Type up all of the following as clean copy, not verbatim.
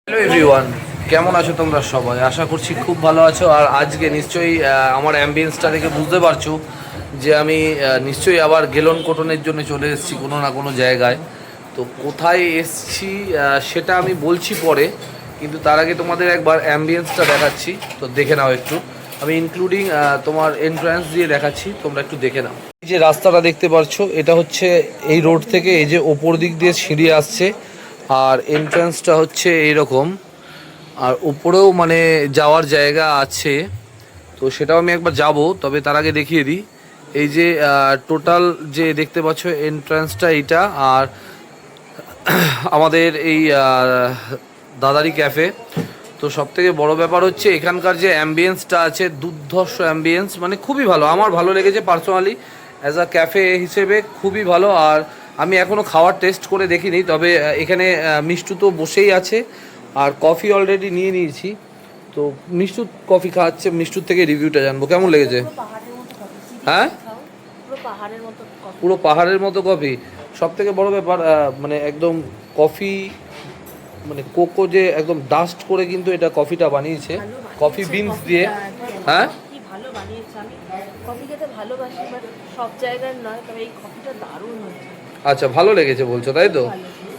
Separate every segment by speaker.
Speaker 1: Hello everyone, কেমন আছো তোমরা সবাই? আশা করছি খুব ভালো আছো। আর আজকে নিশ্চয়ই আমার অ্যাম্বিয়েন্সটা দেখে বুঝতে পারছো যে আমি নিশ্চয়ই আবার গেলন কোটনের জন্য চলে এসেছি কোনো না কোনো জায়গায়। তো কোথায় এসছি সেটা আমি বলছি পরে, কিন্তু তার আগে তোমাদের একবার অ্যাম্বিয়েন্সটা দেখাচ্ছি। তো দেখে নাও একটু, আমি ইনক্লুডিং তোমার এন্ট্রান্স দিয়ে দেখাচ্ছি, তোমরা একটু দেখে নাও। এই যে রাস্তাটা দেখতে পাচ্ছো, এটা হচ্ছে এই রোড থেকে এই যে ওপর দিক দিয়ে সিঁড়ি আসছে, আর এন্ট্রান্সটা হচ্ছে এইরকম। আর উপরেও মানে যাওয়ার জায়গা আছে, তো সেটাও আমি একবার যাব। তবে তার আগে দেখিয়ে দিই, এই যে টোটাল যে দেখতে পাচ্ছ এন্ট্রান্সটা এইটা। আর আমাদের এই দাদারি ক্যাফে। তো সবথেকে বড় ব্যাপার হচ্ছে এখানকার যে অ্যাম্বিয়েন্সটা আছে, দুর্ধর্ষ অ্যাম্বিয়েন্স, মানে খুবই ভালো। আমার ভালো লেগেছে পার্সোনালি, অ্যাজ আ ক্যাফে হিসেবে খুবই ভালো। আর আমি এখনও খাওয়ার টেস্ট করে দেখিনি, তবে এখানে মিষ্টু তো বসেই আছে, আর কফি অলরেডি নিয়ে নিয়েছি। তো মিষ্টু কফি খাওয়াচ্ছে, মিষ্টুর থেকে রিভিউটা জানবো কেমন লেগেছে। হ্যাঁ, পুরো পাহাড়ের মতো কফি। সব থেকে বড় ব্যাপার মানে একদম কফি, মানে কোকো যে একদম ডাস্ট করে কিন্তু এটা কফিটা বানিয়েছে, কফি বিনস দিয়ে। হ্যাঁ,
Speaker 2: ভালো বানিয়েছে। আমি কফি খেতে ভালোবাসি, বাট সব জায়গার নয়, তবে এই কফিটা দারুণ হয়েছে।
Speaker 1: আচ্ছা, ভালো লেগেছে বলছো, তাই তো?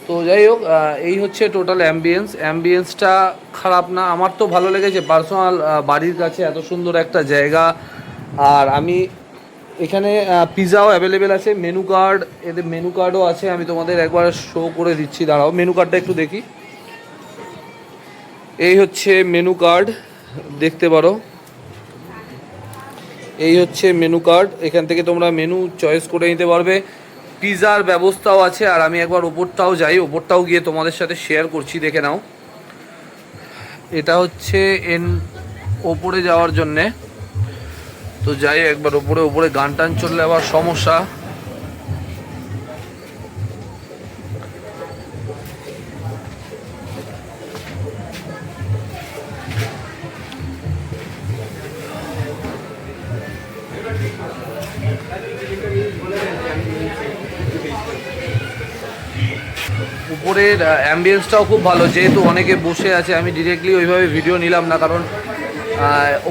Speaker 1: তো যাই হোক, এই হচ্ছে টোটাল অ্যাম্বিয়েন্সটা খারাপ না, আমার তো ভালো লেগেছে পার্সোনাল। বাড়ির কাছে এত সুন্দর একটা জায়গা। আর আমি এখানে পিৎজাও অ্যাভেলেবেল আছে, মেনু কার্ড, এদের মেনু কার্ডও আছে। আমি তোমাদের একবার শো করে দিচ্ছি, দাঁড়াও মেনু কার্ডটা একটু দেখি। এই হচ্ছে মেনু কার্ড, দেখতে পারো। এই হচ্ছে মেনু কার্ড, এখান থেকে তোমরা মেনু চয়েস করে নিতে পারবে। পিৎজার ব্যবস্থাও আছে। আর আমি একবার ওপরটাও যাই, ওপরটাও গিয়ে তোমাদের সাথে শেয়ার করছি, দেখে নাও। এটা হচ্ছে ওপরে যাওয়ার জন্যে। তো যাই একবার ওপরে। ওপরে গান টান চললে আবার সমস্যা। উপরের অ্যাম্বিয়েন্সটাও খুব ভালো, যেহেতু অনেকে বসে আছে আমি ডিরেক্টলি ওইভাবে ভিডিও নিলাম না, কারণ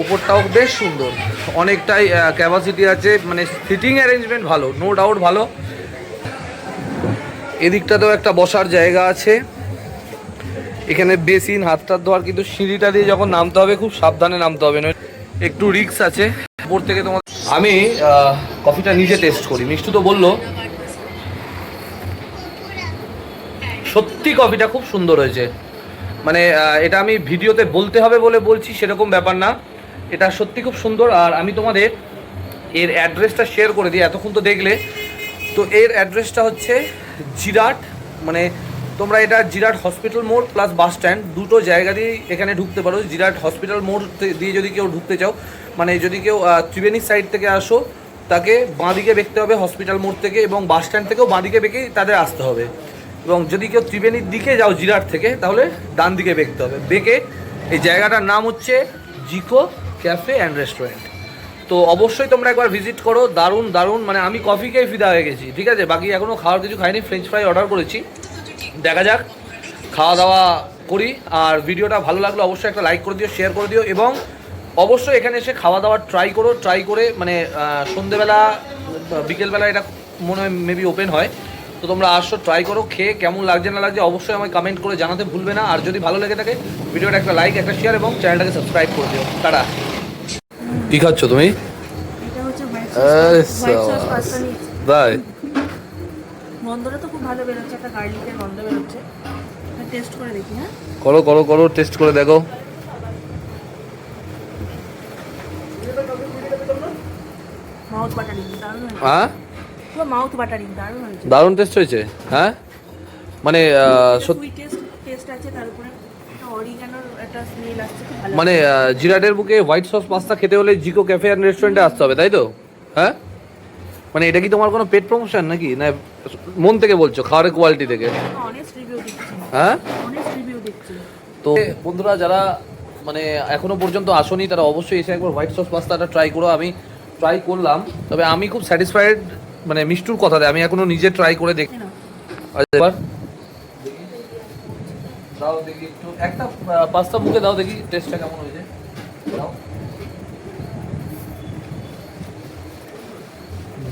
Speaker 1: ওপরটাও বেশ সুন্দর, অনেকটাই ক্যাপাসিটি আছে, মানে সিটিং অ্যারেঞ্জমেন্ট ভালো, নো ডাউট ভালো। এদিকটাতেও একটা বসার জায়গা আছে, এখানে বেসিন, হাত টাত ধোয়ার। কিন্তু সিঁড়িটা দিয়ে যখন নামতে হবে খুব সাবধানে নামতে হবে, নয় একটু রিস্ক আছে উপর থেকে। তোমার আমি কফিটা নিজে টেস্ট করি, মিষ্টু তো বললো সত্যি কফিটা খুব সুন্দর হয়েছে। মানে এটা আমি ভিডিওতে বলতে হবে বলে বলছি সেরকম ব্যাপার না, এটা সত্যি খুব সুন্দর। আর আমি তোমাদের এর অ্যাড্রেসটা শেয়ার করে দিই, এতক্ষণ তো দেখলে। তো এর অ্যাড্রেসটা হচ্ছে জিরাট, মানে তোমরা এটা জিরাট হসপিটাল মোড় প্লাস বাস স্ট্যান্ড, দুটো জায়গা দিয়েই এখানে ঢুকতে পারো। জিরাট হসপিটাল মোড় দিয়ে যদি কেউ ঢুকতে চাও, মানে যদি কেউ ত্রিবেণী সাইড থেকে আসো, তাকে বাঁদিকে বেঁকতে হবে হসপিটাল মোড় থেকে, এবং বাস স্ট্যান্ড থেকেও বাঁদিকে বেঁকেই তাদের আসতে হবে। এবং যদি কেউ ত্রিবেণীর দিকে যাও জিরাট থেকে, তাহলে ডান দিকে বেঁকতে হবে। বেঁকে এই জায়গাটার নাম হচ্ছে জিকো ক্যাফে অ্যান্ড রেস্টুরেন্ট। তো অবশ্যই তোমরা একবার ভিজিট করো, দারুণ দারুণ। মানে আমি কফি খেয়ে ফিদা হয়ে গেছি, ঠিক আছে? বাকি এখনও খাওয়ার কিছু খাইনি, ফ্রেঞ্চ ফ্রাই অর্ডার করেছি, দেখা যাক, খাওয়া দাওয়া করি। আর ভিডিওটা ভালো লাগলে অবশ্যই একটা লাইক করে দিও, শেয়ার করে দিও, এবং অবশ্যই এখানে এসে খাওয়া দাওয়া ট্রাই করো। ট্রাই করে মানে সন্ধেবেলা বিকেলবেলা এটা মনে হয় মেবি ওপেন হয়। তো তোমরা আসো, ট্রাই করো, খেয়ে কেমন লাগছে না লাগছে অবশ্যই আমায় কমেন্ট করে জানাতে ভুলবে না। আর যদি ভালো লেগে থাকে ভিডিওটা একটা লাইক, একটা শেয়ার, এবং চ্যানেলটাকে সাবস্ক্রাইব করে দিও। টাটা। কি খাচ্ছ তুমি?
Speaker 2: এটা হচ্ছে হোয়াইট সস পাস্তা নিচ্ছি।
Speaker 1: তাই?
Speaker 2: গন্ধটা তো খুব ভালো বেরোচ্ছে, একটা গার্লিকের গন্ধ বেরোচ্ছে। টেস্ট করে দেখি। হ্যাঁ,
Speaker 1: করো করো করো, টেস্ট করে দেখো।
Speaker 2: মাউথ বাটারিং দারুণ হয়েছে।
Speaker 1: হ্যাঁ,
Speaker 2: পুরো মাউথ বাটারিং দারুণ হয়েছে।
Speaker 1: দারুণ টেস্ট হয়েছে। হ্যাঁ, মানে
Speaker 2: সুইট টেস্ট আছে, তার উপরে একটা অরিগানোর একটা স্মেল আসছে, খুব ভালো।
Speaker 1: মানে জিরাটের বুকে হোয়াইট সস পাস্তা খেতে হলে জিকো ক্যাফে অ্যান্ড রেস্টুরেন্টে আসতে হবে, তাই তো? হ্যাঁ, মানে এটা কি তোমার কোনো পেট প্রমোশন নাকি, না মন থেকে বলছো খাবারের কোয়ালিটি থেকে?
Speaker 2: অনেস্ট রিভিউ দিচ্ছি।
Speaker 1: হ্যাঁ,
Speaker 2: অনেস্ট রিভিউ দিচ্ছি।
Speaker 1: তো বন্ধুরা যারা মানে এখনো পর্যন্ত আসোনি, তারা অবশ্যই এসে একবার হোয়াইট সস পাস্তাটা ট্রাই করো। আমি ট্রাই করলাম, তবে আমি খুব স্যাটিসফাইড, মানে মিষ্টুর কথাতে। আমি এখনো নিজে ট্রাই করে দেখি। এবার দাও দেখি একটু একটা পাস্তা মুখে দাও দেখি টেস্টটা কেমন হয়েছে দাও।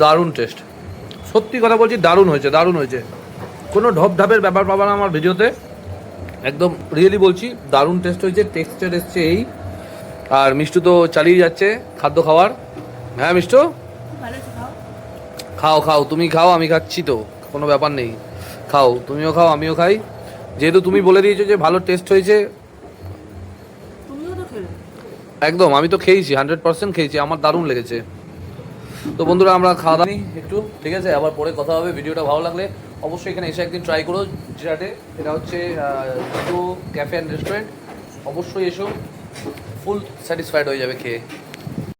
Speaker 1: দারুণ টেস্ট, সত্যি কথা বলছি দারুণ হয়েছে, দারুণ হয়েছে। কোনো ঢপঢাপের ব্যাপার পাবা না আমার ভিডিওতে, একদম রিয়েলি বলছি দারুণ টেস্ট হয়েছে। টেক্সচার এসছে এই, আর মিষ্টু তো চালিয়ে যাচ্ছে খাদ্য খাওয়ার। হ্যাঁ মিষ্টু,
Speaker 2: ভালো আছে, খাও।
Speaker 1: খাও খাও, তুমি খাও, আমি খাচ্ছি তো, কোনো ব্যাপার নেই। খাও, তুমিও খাও আমিও খাই, যেহেতু তুমি বলে দিয়েছো যে ভালো টেস্ট হয়েছে।
Speaker 2: তুমিও তো খেলে।
Speaker 1: একদম, আমি তো খেয়েছি, 100% খেয়েছি, আমার দারুণ লেগেছে। তো বন্ধুরা আমরা খাওয়া দাওয়া নিই একটু, ঠিক আছে, আবার পরে কথা হবে। ভিডিওটা ভালো লাগলে অবশ্যই এখানে এসে একদিন ট্রাই করো জিরাটে। এটা হচ্ছে জিজু ক্যাফে অ্যান্ড রেস্টুরেন্ট, অবশ্যই এসো, ফুল স্যাটিসফাইড হয়ে যাবে খেয়ে।